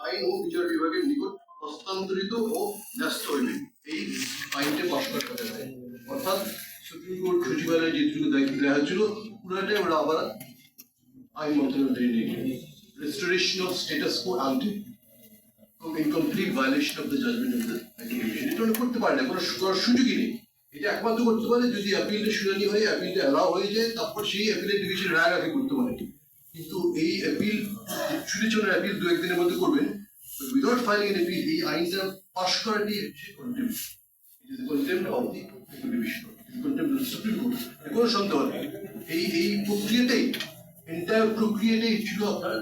আইন ও বিচার বিভাগের নিকট হস্তান্তরিত ও ন্যস্ত হইবে। এই আইনটা পাশ করা যাবে, অর্থাৎ সুপ্রিম কোর্ট সচিবালয়ে যেটুকু দায়িত্ব দেওয়া হয়েছিল পুরোটাই ওরা আবার আইন মন্ত্রণালয় নিয়ে গেল। Restoration of status quo ante in complete violation of the judgment of the division. এটা করতে পারে না, কোনো করার সুযোগই নেই। এটা একমাত্র করতে পারে যদি অ্যাপিলটা শুনানি হয়ে অ্যাপিলটা অ্যালাউ হয়ে যায়, তারপর সেই অ্যাপিলের ডিভিশন রায় আগে করতে পারে। কিন্তু এই অ্যাপিল শুনেছেন, অ্যাপিল দু একদিনের মধ্যে করবেন, উইদাউট ফাইলিং এন অ্যাপিল এই আইনটা পাশ করাটি হচ্ছে contempt. It is contempt of the division, contempt of supreme court. কোনো সন্দেহ নেই, এই প্রক্রিয়াটাই এন্টায়ার প্রক্রিয়াটাই ছিল আপনার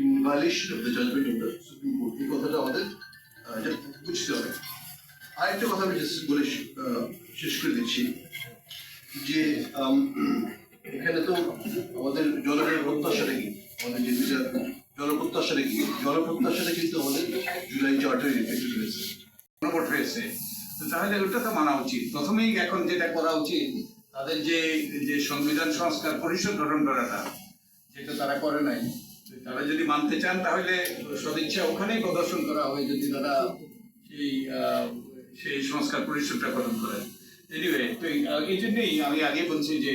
in violation of the judgment of the Supreme Court. এই কথাটা আমাদের বুঝতে হবে। আরেকটা কথা আমি বলে শেষ করে দিচ্ছি যে এখানে তো আমাদের জলের প্রত্যাশাটা কি, আমাদের যে জনপ্রত্যাশাটা কি, জনপ্রত্যাশাটা কিন্তু আমাদের জুলাই চার্টারে রিফ্লেক্টেড হয়েছে, গণভোট হয়েছে। তো তাহলে ওটা তো মানা উচিত। প্রথমেই এখন যেটা করা উচিত, তাদের যে সংবিধান সংস্কার পরিষদ গঠন করাটা, যেটা তারা করে নাই, তারা যদি মানতে চান তাহলে সদিচ্ছা ওখানেই প্রদর্শন করা হয়, যদি তারা সেই সংস্কার পরিষদটা গঠন করেন। এনিওয়ে, তো এই জন্যই আমি আগে বলছি যে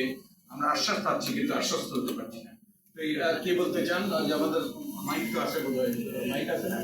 আমরা আশ্বাস পাচ্ছি কিন্তু আশ্বস্ত হতে পারছি না। তো কে বলতে চান? যে আমাদের মাইক তো আছে, বোধ হয় মাইক আছে না?